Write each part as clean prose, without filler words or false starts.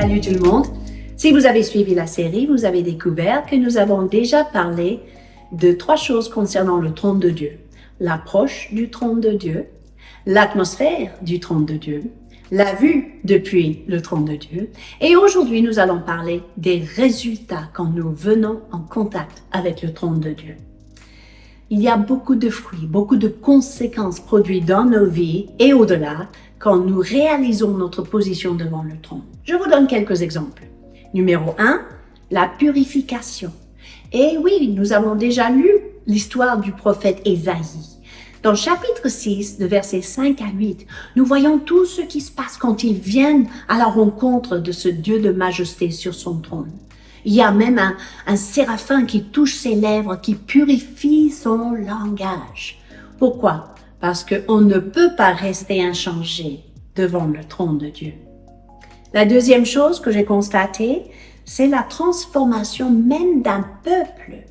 Salut tout le monde! Si vous avez suivi la série, vous avez découvert que nous avons déjà parlé de 3 choses concernant le trône de Dieu. L'approche du trône de Dieu, l'atmosphère du trône de Dieu, la vue depuis le trône de Dieu. Et aujourd'hui, nous allons parler des résultats quand nous venons en contact avec le trône de Dieu. Il y a beaucoup de fruits, beaucoup de conséquences produites dans nos vies et au-delà quand nous réalisons notre position devant le trône. Je vous donne quelques exemples. Numéro 1, la purification. Et oui, nous avons déjà lu l'histoire du prophète Ésaïe. Dans chapitre 6, de versets 5 à 8, nous voyons tout ce qui se passe quand ils viennent à la rencontre de ce Dieu de majesté sur son trône. Il y a même un séraphin qui touche ses lèvres, qui purifie son langage. Pourquoi? Parce qu'on ne peut pas rester inchangé devant le trône de Dieu. La deuxième chose que j'ai constatée, c'est la transformation même d'un peuple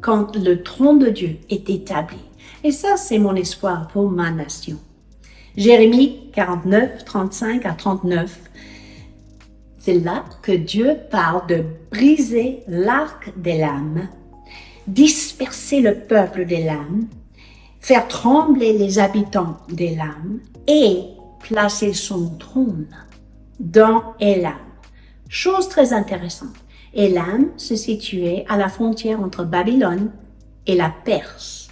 quand le trône de Dieu est établi. Et ça, c'est mon espoir pour ma nation. Jérémie 49, 35 à 39. C'est là que Dieu parle de briser l'arc des lames, disperser le peuple des lames, faire trembler les habitants des lames et placer son trône dans Élam. Chose très intéressante. Élam se situait à la frontière entre Babylone et la Perse.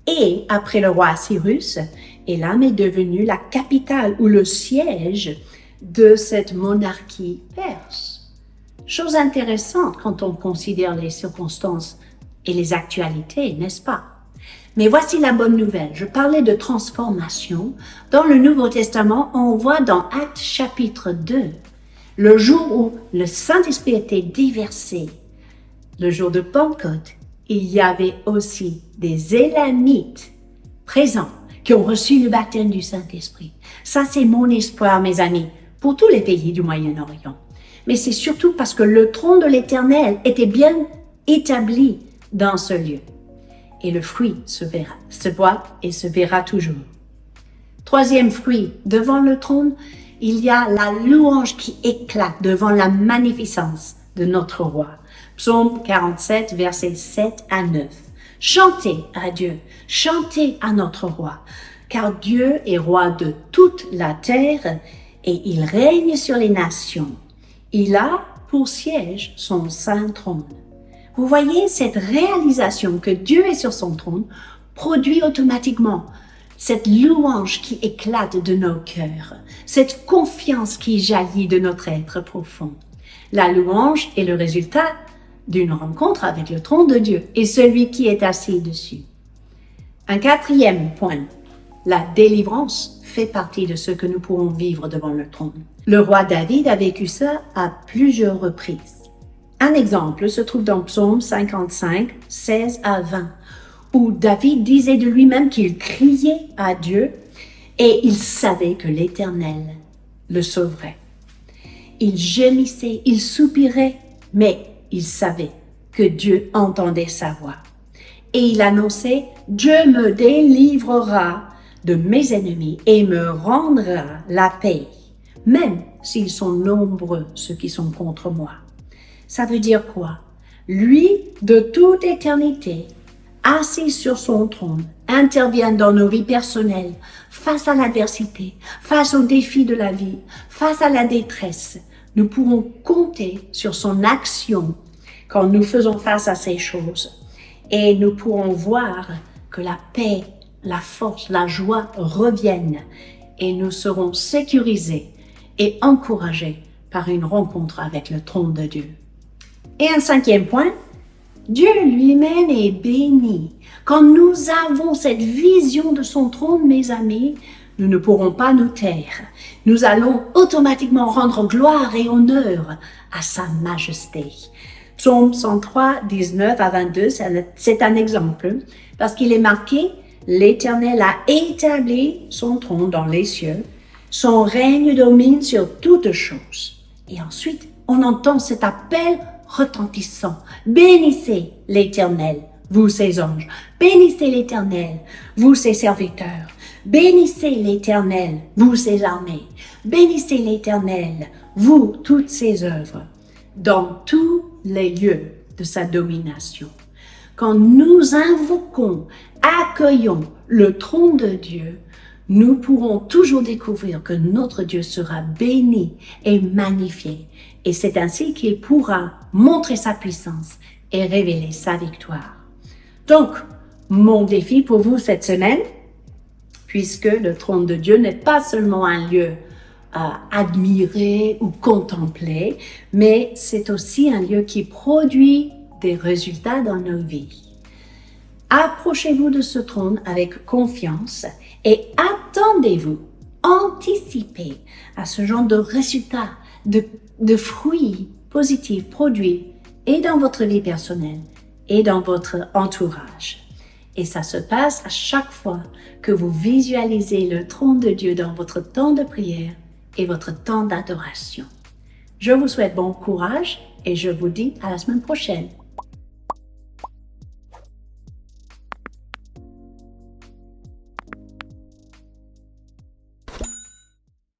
Et après le roi Cyrus, Élam est devenu la capitale ou le siège de cette monarchie perse. Chose intéressante quand on considère les circonstances et les actualités, n'est-ce pas? Mais voici la bonne nouvelle. Je parlais de transformation. Dans le Nouveau Testament, on voit dans Actes chapitre 2, le jour où le Saint-Esprit était déversé, le jour de Pentecôte, il y avait aussi des Élamites présents qui ont reçu le baptême du Saint-Esprit. Ça, c'est mon espoir, mes amis, pour tous les pays du Moyen-Orient. Mais c'est surtout parce que le trône de l'Éternel était bien établi dans ce lieu. Et le fruit se voit et se verra toujours. Troisième fruit, devant le trône, il y a la louange qui éclate devant la magnificence de notre roi. Psaume 47, versets 7 à 9. Chantez à Dieu, chantez à notre roi, car Dieu est roi de toute la terre et il règne sur les nations. Il a pour siège son saint trône. Vous voyez, cette réalisation que Dieu est sur son trône produit automatiquement cette louange qui éclate de nos cœurs, cette confiance qui jaillit de notre être profond. La louange est le résultat d'une rencontre avec le trône de Dieu et celui qui est assis dessus. Un quatrième point, la délivrance fait partie de ce que nous pourrons vivre devant le trône. Le roi David a vécu ça à plusieurs reprises. Un exemple se trouve dans Psaume 55, 16 à 20, où David disait de lui-même qu'il criait à Dieu et il savait que l'Éternel le sauverait. Il gémissait, il soupirait, mais il savait que Dieu entendait sa voix. Et il annonçait, Dieu me délivrera de mes ennemis et me rendra la paix, même s'ils sont nombreux ceux qui sont contre moi. Ça veut dire quoi? Lui, de toute éternité, assis sur son trône, intervient dans nos vies personnelles, face à l'adversité, face aux défis de la vie, face à la détresse. Nous pourrons compter sur son action quand nous faisons face à ces choses. Et nous pourrons voir que la paix, la force, la joie reviennent et nous serons sécurisés et encouragés par une rencontre avec le trône de Dieu. Et un cinquième point, Dieu lui-même est béni. Quand nous avons cette vision de son trône, mes amis, nous ne pourrons pas nous taire. Nous allons automatiquement rendre gloire et honneur à sa majesté. Psaume 103, 19 à 22, c'est un exemple, parce qu'il est marqué « L'Éternel a établi son trône dans les cieux, son règne domine sur toutes choses. » Et ensuite, on entend cet appel retentissant. Bénissez l'Éternel, vous ses anges. Bénissez l'Éternel, vous ses serviteurs. Bénissez l'Éternel, vous ses armées. Bénissez l'Éternel, vous toutes ses œuvres, dans tous les lieux de sa domination. Quand nous invoquons, accueillons le trône de Dieu, nous pourrons toujours découvrir que notre Dieu sera béni et magnifié. Et c'est ainsi qu'il pourra montrer sa puissance et révéler sa victoire. Donc, mon défi pour vous cette semaine, puisque le trône de Dieu n'est pas seulement un lieu à admirer ou contempler, mais c'est aussi un lieu qui produit des résultats dans nos vies. Approchez-vous de ce trône avec confiance et attendez-vous, anticipez à ce genre de résultats, de fruits positifs produits et dans votre vie personnelle et dans votre entourage. Et ça se passe à chaque fois que vous visualisez le trône de Dieu dans votre temps de prière et votre temps d'adoration. Je vous souhaite bon courage et je vous dis à la semaine prochaine.